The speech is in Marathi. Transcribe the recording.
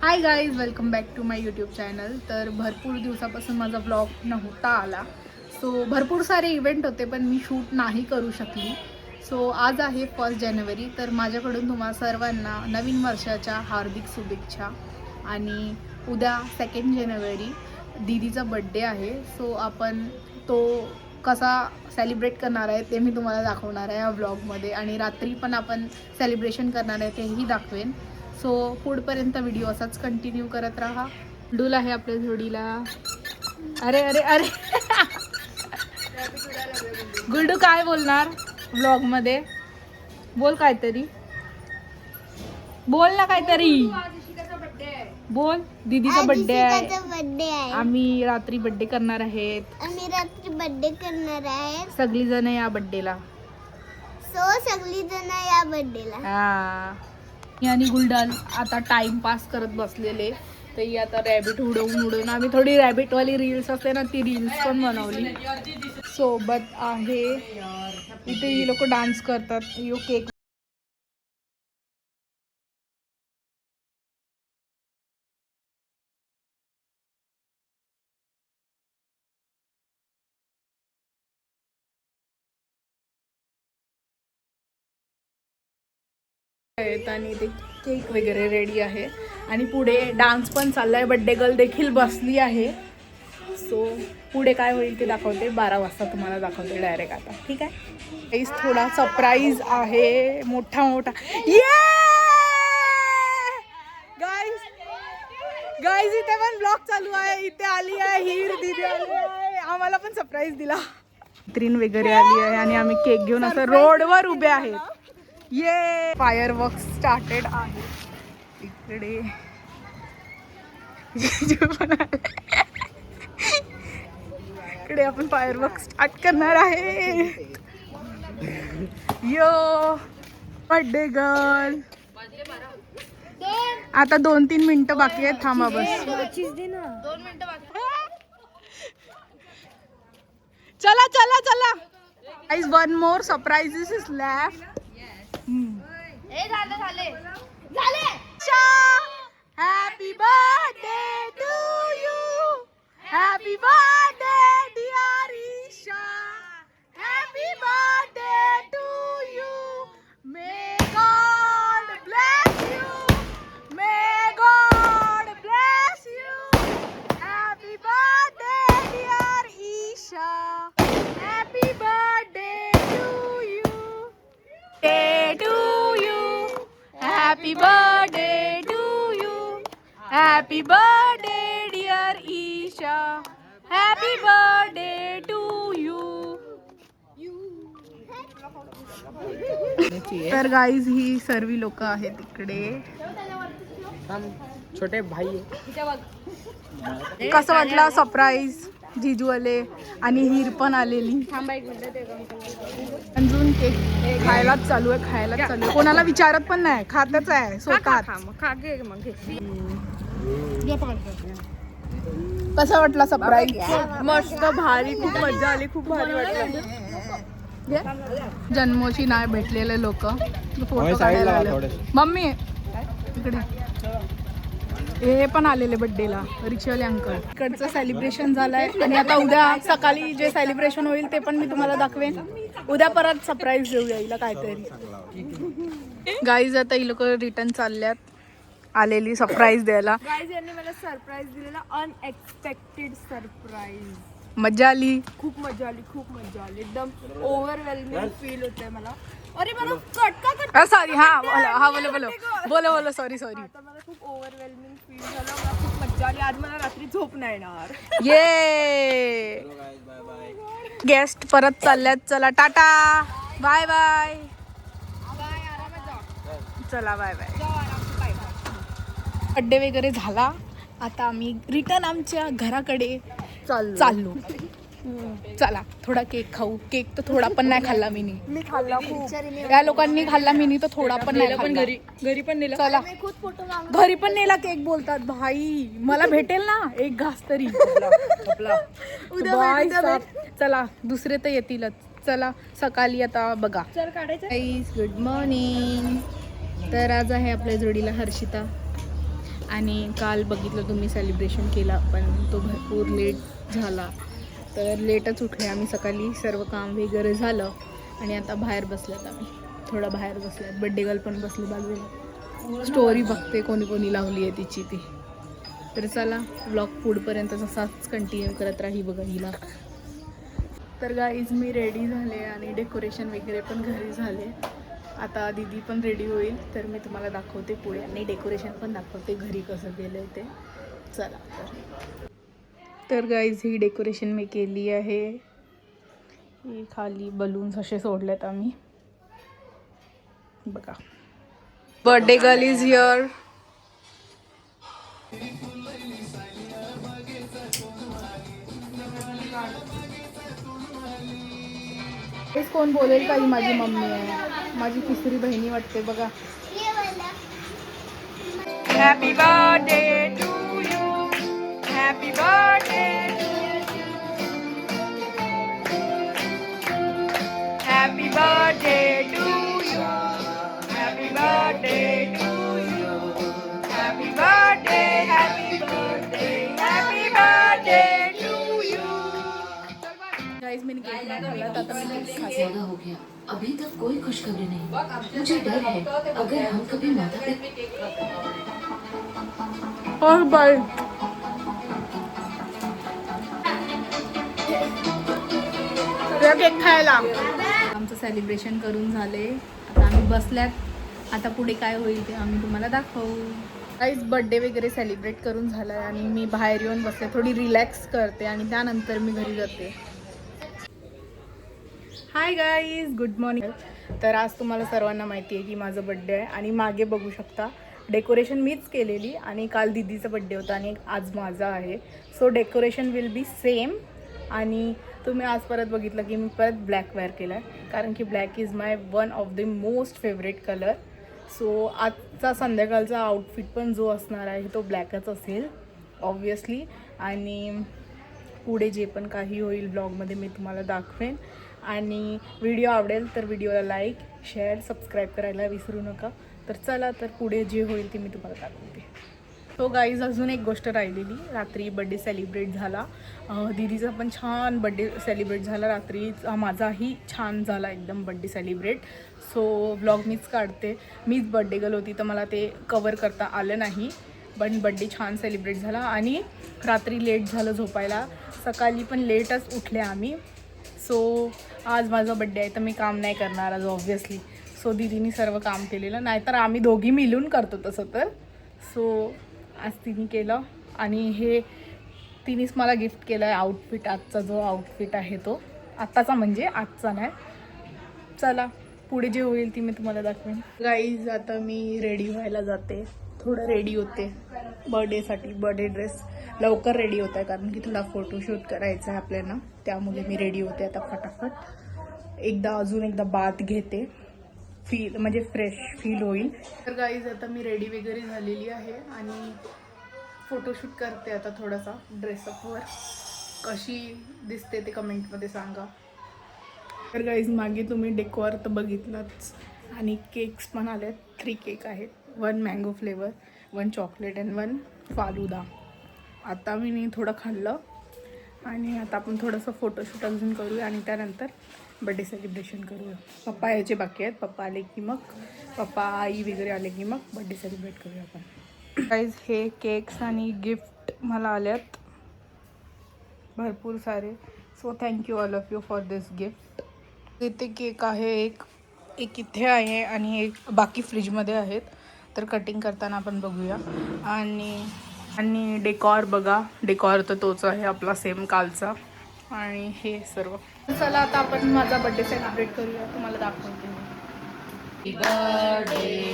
Hi guys, welcome back to my YouTube channel. तर भरपूर दिवसापासून माझा व्लॉग नव्हता आला. सो भरपूर सारे इव्हेंट होते पण मी शूट नाही करू शकली. सो आज आहे 1 जानेवारी. तर माझ्याकडून तुम्हा सर्वांना नवीन वर्षाच्या हार्दिक शुभेच्छा. आणि उद्या 2 जानेवारी दीदीचा बड्डे आहे. सो आपण तो कसा सेलिब्रेट करणार आहे ते मी तुम्हाला दाखवणार आहे या व्लॉगमध्ये. आणि रात्री पण आपण सेलिब्रेशन करणार आहे तेही दाखवेन. सो पुढपर्यंत व्हिडिओ असाच कंटिन्यू करत राहा. डूल आहे आपल्या जोडीला. अरे अरे अरे गुल्डू काय बोलणार व्लॉगमध्ये? बोल काहीतरी, बोल ना काहीतरी बोल. दीदीचा बड्डे आहे. आम्ही रात्री बड्डे करणार आहेत. सगळी जण या बड्डेला. हा, आणि गुलडाल आता टाइमपास करत बसलेले. तर ही आता रॅबिट उडवून आम्ही थोडी रॅबिटवाली रील्स असते ना, ती रील्स पण बनवली. सोबत आहे इथे ही लोक डान्स करतात. यो केक आणि ते केक वगैरे रेडी आहे. आणि पुढे डान्स पण चाललाय. बड्डे गर्ल देखील बसली आहे. सो पुढे काय होईल ते दाखवते. 12 वाजता तुम्हाला दाखवते डायरेक्ट आता. ठीक आहे. थोडा सरप्राईज आहे मोठा. गाईज इथे पण ब्लॉग चालू आहे. इथे आली आहे हीर दीदी आली आहे. आम्हाला पण सरप्राईज दिला. मैत्रीण वगैरे आली आहे आणि आम्ही केक घेऊन असं रोडवर उभे आहेत. ये फायर वर्क स्टार्टेड आहे इकडे. इकडे आपण फायर वर्क स्टार्ट करणार आहे. यो बर्थडे गर्ल. आता 2-3 मिनिटं बाकी आहेत. थांबा बस. 2 मिनिटं बाकी. चला चला चला guys, 1 more surprises is left. Happy birthday to you. Happy birthday dear Isha. Happy birthday to you. May God bless you. May God bless you. Happy birthday dear Isha. Happy birthday to you. Day to you. Happy birthday to you. Happy birthday dear Isha. Happy birthday to you. तर गाईज ही सर्व लोक आहेत इकडे. छोटे भाई. कसं वाटलं सरप्राईज? जीजू आले आणि हीर पण आलेली. अजून केक खायलाच चालू आहे. कोणाला विचारत पण नाही, खातच आहे स्वतः. कसं वाटलं सरप्राईज? मस्त भारी, खूप मजा आली, खूप भारी वाटलं. जन्मोशी नाही भेटलेले लोक फोटो काढायला आले. मम्मी इकडे हे पण आलेले बड्डेला, रिचवाले अंकल. इकडचं सेलिब्रेशन झालंय आणि आता उद्या सकाळी जे सेलिब्रेशन होईल ते पण मी तुम्हाला दाखवेन. उद्या परत सरप्राईज देऊ यायला काहीतरी. गाईज आता ही लोक रिटर्न चालल्यात आलेली सरप्राईज द्यायला. गाईज यांनी मला सरप्राईज दिलेला, अनएक्सपेक्टेड सरप्राईज. मजा आली. खूप मजा आली. एकदम ओव्हरवेल्मिंग फील होतंय मला. अरे मला कटका सॉरी. हा बोलो सॉरी. आता मला खूप ओव्हरवेल्मिंग फील झालं. मला खूप मजा आली. आज मला रात्री झोप नाही येणार. ये गेस्ट परत चालल्यात. चला टाटा बाय बाय. चला बाय बाय. बड्डे वगैरे झाला. आता आम्ही रिटर्न आमच्या घराकडे चाललो. चला थोडा केक खाऊ. केक तर थोडा पण नाही खाल्ला मी खाल्ला खूप. या लोकांनी खाल्ला. मी तर थोडा पण नाही खाल्ला. घरी पण नेला. चला घरी पण नेला केक. बोलतात भाई मला भेटेल ना एक घास तरी. चला दुसरे तर येतीलच. चला सकाळी आता बघा. चल काढायचं. Good morning. तर आज आहे आपल्या जोडीला हर्षिता. आणि काल बघितलं तुम्ही सेलिब्रेशन केला पण तो भरपूर लेट झाला. तर लेटच उठले आम्ही सकाळी, सर्व काम वगैरे झालं आणि आता बाहेर बसल्यात आम्ही, थोडं बाहेर बसल्यात. बड्डे गर्ल पण बसली बाजूला, स्टोरी बघते कोणी कोणी लावली आहे तिची ती. तर चला ब्लॉग पुढपर्यंत तसाच कंटिन्यू करत राही बघा हिला. तर गाईज मी रेडी झाले आणि डेकोरेशन वगैरे पण घरी झाले. आता दीदी पण रेडी होईल तर मी तुम्हाला दाखवते पुढे आणि डेकोरेशन पण दाखवते घरी कसं केलं ते. चला तर गाईज ही डेकोरेशन मी केली आहे. ही खाली बलून्स असे सोडलेत आम्ही बघा. Birthday girl is here. हेच कोण बोलेल का ही माझी मम्मी आहे, माझी तिसरी बहिणी वाटते बघा. Happy birthday to you, happy birthday, happy birthday to you, happy birthday to you, happy birthday, happy birthday, happy birthday to you. Guys Maine cake ना खाला था तो मैं केक खाती ज्यादा हो गया, अभी तक कोई खुशखबरी नहीं. मुझे डर है अगर हम कभी माता और बाय. केक खायला आमचं सेलिब्रेशन करून झाले. आता आम्ही बसल्यात. आता पुढे काय होईल ते आम्ही तुम्हाला दाखवू. गाईज बर्थडे वगैरे सेलिब्रेट करून झालं आहे आणि मी बाहेर येऊन बसले, थोडी रिलॅक्स करते आणि त्यानंतर मी घरी जाते. Hi guys, good morning. तर आज तुम्हाला सर्वांना माहिती आहे की माझं बड्डे आहे आणि मागे बघू शकता डेकोरेशन मीच केलेली आणि काल दीदीचा बड्डे होता आणि आज माझा आहे. So decoration will be same. आणि तुम्ही आज परत बघितलं की मी परत ब्लॅक वेअर केला आहे कारण की black is my one of the most favourite colour. So आजचा संध्याकाळचा आउटफिट पण जो असणार आहे तो ब्लॅकच असेल ऑब्वियसली. आणि पुढे जे पण काही होईल ब्लॉगमध्ये मी तुम्हाला दाखवेन. आणि व्हिडिओ आवडेल तर व्हिडिओला लाईक, शेअर, सबस्क्राईब करायला विसरू नका. तर चला तर पुढे जे होईल ते मी तुम्हाला दाखवते. तो गाईज अजून एक गोष्ट राहिलेली, रात्री बड्डे सेलिब्रेट झाला. दीदीचा पण छान बड्डे सेलिब्रेट झाला रात्री. माझाही छान झाला एकदम बड्डे सेलिब्रेट. सो ब्लॉग मीच काढते. मीच बड्डे गर्ल होती तर मला ते कवर करता आलं नाही. पण बड्डे छान सेलिब्रेट झाला आणि रात्री लेट झालं झोपायला. सकाळी पण लेटच उठले आम्ही. सो आज माझा बड्डे आहे तर मी काम नाही करणार आज ऑब्व्हियसली. सो दीदीने सर्व काम केलेलं, नाहीतर आम्ही दोघी मिळून करतो तसं तर. सो आज तिने केलं आणि हे तिनेच मला गिफ्ट केलं आहे आउटफिट. आजचा जो आउटफिट आहे तो आत्ताचा म्हणजे आजचा नाही. चला पुढे जे होईल ती मी तुम्हाला दाखवेन. गाईज आता मी रेडी व्हायला जाते, थोडं रेडी होते बर्थडेसाठी. बर्थडे ड्रेस लवकर रेडी होत आहे कारण की थोडा फोटोशूट करायचा आहे आपल्याला, त्यामुळे मी रेडी होते आता फटाफट. अजून एकदा बाथ घेते, फील म्हणजे फ्रेश फील होईल. तर गाईज आता मी रेडी वगैरे झालेली आहे आणि फोटोशूट करते आता थोडासा ड्रेसअपवर. कशी दिसते ते कमेंटमध्ये सांगा. तर गाईज मागे तुम्ही डेकोर तर बघितलंच आणि केक्स पण आलेत. 3 केक आहेत, 1 mango flavour, 1 chocolate and 1 falooda. आता मी थोडं खाल्लं आणि आता आपण थोडंसं फोटोशूट अजून करूया आणि त्यानंतर बड्डे सेलिब्रेशन करूया. पप्पा यायचे बाकी आहेत, पप्पा आले की मग पप्पा आई वगैरे आले की मग बड्डे सेलिब्रेट करूया आपण. गाईज हे केक्स आणि गिफ्ट मला आल्यात भरपूर सारे. So thank you all of you for this gift. इथे केक आहे, एक इथे आहे आणि एक बाकी फ्रीजमध्ये आहेत. तर कटिंग करताना आपण बघूया. आणि डेकॉर बघा, डेकॉर तर तोच आहे आपला सेम कालचा. आणि हे सर्व. चला आता आपण माझा बड्डे सेलिब्रेट करूया, तुम्हाला दाखवते. Happy birthday